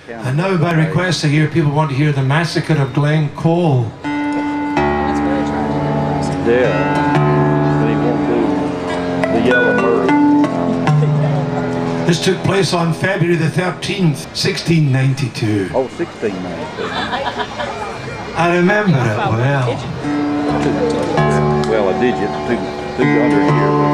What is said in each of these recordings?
And now, by request, I hear people want to hear the Massacre of Glencoe. Yeah, but he won't do the Yellow Murray. This took place on February the 13th, 1692. Oh, 1692. I remember it well. Well, a digit, 200 years.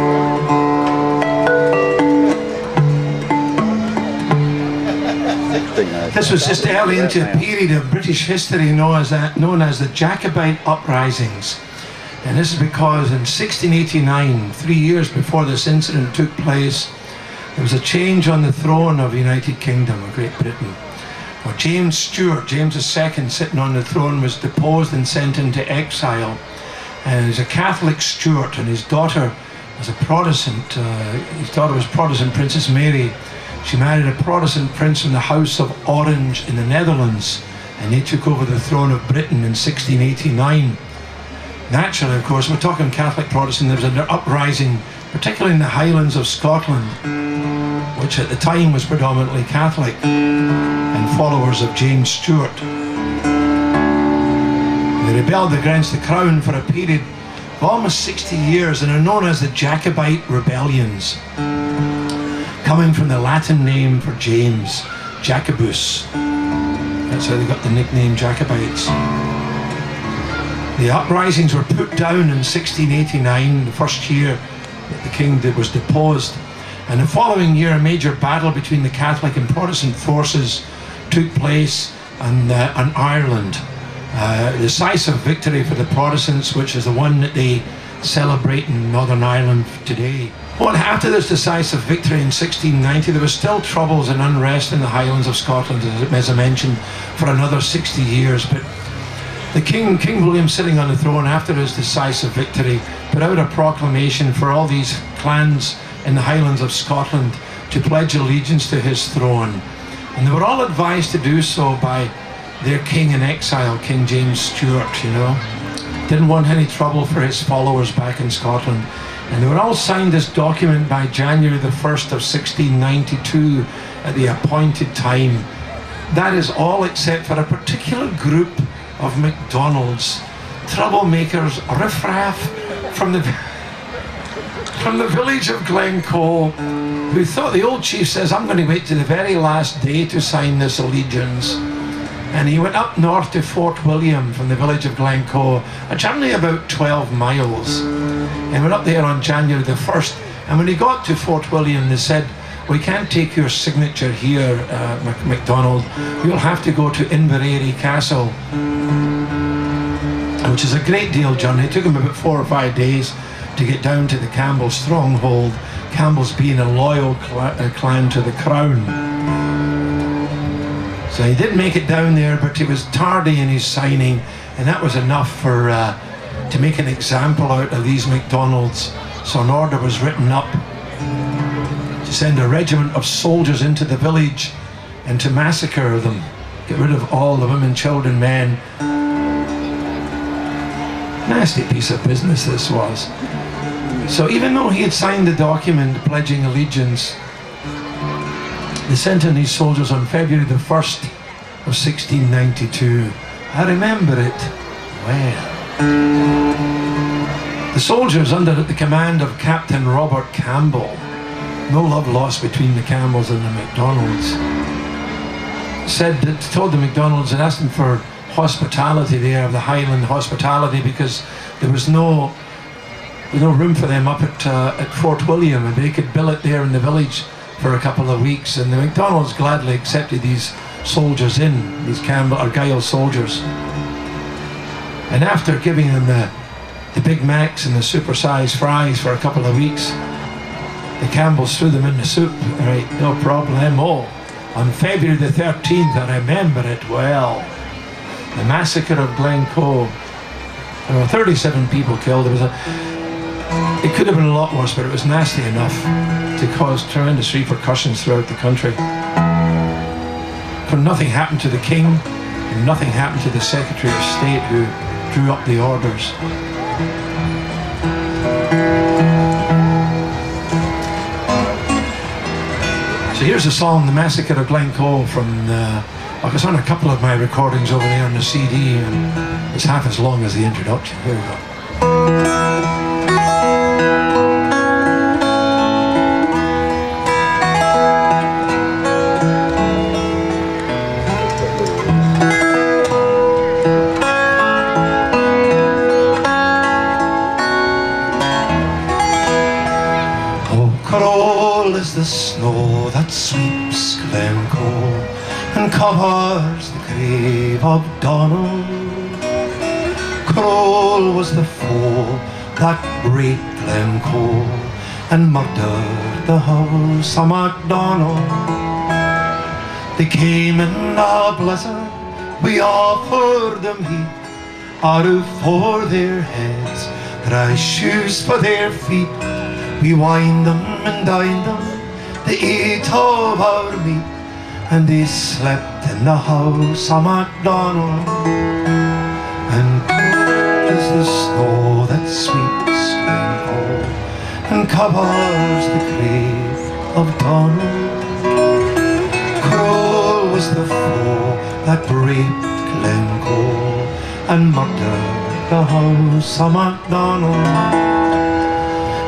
This was just early into a period of British history known as the Jacobite uprisings. And this is because in 1689, 3 years before this incident took place, there was a change on the throne of the United Kingdom of Great Britain. Well, James Stuart, James II, sitting on the throne, was deposed and sent into exile. And he was a Catholic Stuart, and his daughter was a Protestant. His daughter was Protestant Princess Mary. She married a Protestant prince from the House of Orange in the Netherlands, and they took over the throne of Britain in 1689. Naturally, of course, we're talking Catholic Protestant. There was an uprising, particularly in the Highlands of Scotland, which at the time was predominantly Catholic and followers of James Stuart. They rebelled against the crown for a period of almost 60 years and are known as the Jacobite rebellions, coming from the Latin name for James, Jacobus. That's how they got the nickname Jacobites. The uprisings were put down in 1689, the first year that the king was deposed. And the following year, a major battle between the Catholic and Protestant forces took place in Ireland. A decisive victory for the Protestants, which is the one that they celebrate in Northern Ireland today. Well, after this decisive victory in 1690, there was still troubles and unrest in the Highlands of Scotland, as I mentioned, for another 60 years. But the King William, sitting on the throne after his decisive victory, put out a proclamation for all these clans in the Highlands of Scotland to pledge allegiance to his throne. And they were all advised to do so by their king in exile, King James Stuart, you know. Didn't want any trouble for his followers back in Scotland. And they were all signed this document by January the 1st of 1692 at the appointed time. That is all except for a particular group of MacDonalds, troublemakers, riffraff from the village of Glencoe, who thought, the old chief says, I'm going to wait to the very last day to sign this allegiance. And he went up north to Fort William from the village of Glencoe, a journey about 12 miles. And went up there on January the 1st. And when he got to Fort William, they said, we can't take your signature here, MacDonald. You'll have to go to Inverary Castle, which is a great deal journey. It took him about 4 or 5 days to get down to the Campbell stronghold, Campbell's being a loyal clan to the crown. So he didn't make it down there, but he was tardy in his signing, and that was enough for to make an example out of these MacDonalds. So an order was written up to send a regiment of soldiers into the village and to massacre them, get rid of all the women, children, men. Nasty piece of business this was. So even though he had signed the document pledging allegiance, they sent in these soldiers on February the 1st of 1692. I remember it well. The soldiers, under the command of Captain Robert Campbell, no love lost between the Campbells and the MacDonalds, told the MacDonalds and asked them for hospitality there, of the Highland hospitality, because there was no room for them up at Fort William, and they could billet there in the village for a couple of weeks. And the MacDonalds gladly accepted these soldiers in, these Argyll soldiers. And after giving them the Big Macs and the supersized fries for a couple of weeks, the Campbells threw them in the soup. Right, no problemo. On February the 13th, I remember it well, the Massacre of Glencoe. There were 37 people killed. It could have been a lot worse, but it was nasty enough to cause tremendous repercussions throughout the country. For nothing happened to the king, and nothing happened to the Secretary of State who drew up the orders. So Here's a song, The Massacre of Glencoe, from I was on a couple of my recordings over there on the CD, and it's half as long as the introduction. Here we go. Cold is the snow that sweeps Glencoe and covers the grave of Donald. Cruel was the foe that raped Glencoe and murdered the house of MacDonald. They came in a blizzard, we offered them heat, out for their heads, dry shoes for their feet. We wined them and dined them, they ate of our meat, and they slept in the house of MacDonald. And cold is the snow that sweeps Glencoe and covers the grave of Donald. Cruel was the foe that raped Glencoe and murdered the house of MacDonald.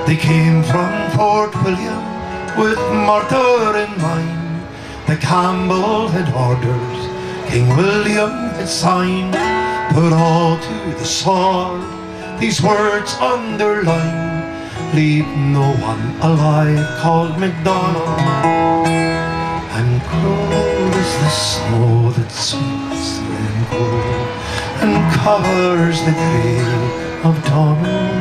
They came from Fort William with murder in mind. The Campbell had orders, King William had signed. Put all to the sword, these words underlined. Leave no one alive called MacDonald. And cruel is the snow that sweeps Glencoe and covers the grave of Donald.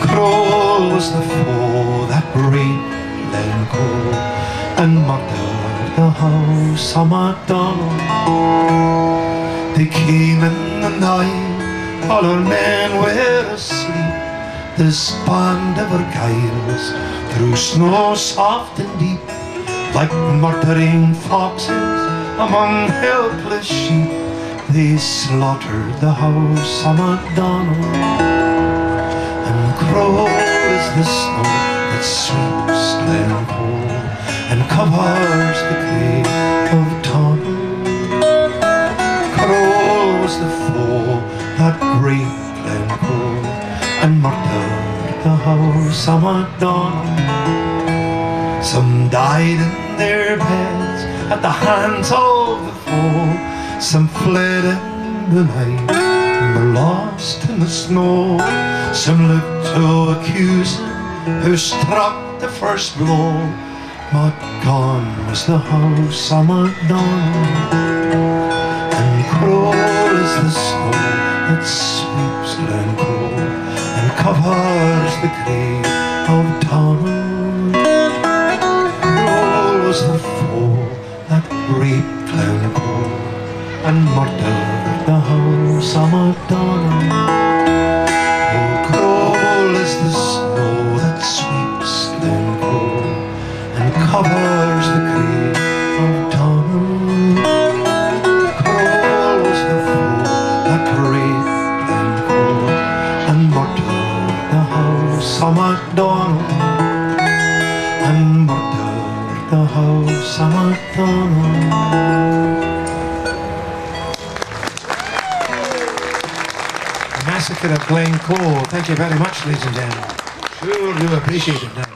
Cruel was the foe that raped Glencoe and murdered the house of MacDonald. They came in the night, all our men were asleep. This band of Argyles through snow soft and deep, like murdering foxes among helpless sheep. They slaughtered the house of MacDonald. Cruel is the snow that sweeps Glencoe and covers the grave of Donald. Cruel was the foe that raped Glencoe and murdered the house of MacDonald. Some died in their beds at the hands of the foe. Some fled in the night and were lost in the snow. Some lived to accuse him who struck the first blow. But gone was the house of MacDonald. And cruel is the snow that sweeps Glencoe and covers the grave of Donald. Cruel was the foe that raped Glencoe and murdered the house of MacDonald. The snow that sweeps Glencoe and covers the grave of Donald. Cruel was the foe that raped Glencoe and murdered the house of MacDonald. And murdered the house of MacDonald. Massacre of Glencoe. Thank you very much, ladies and gentlemen. Sure do appreciate it now.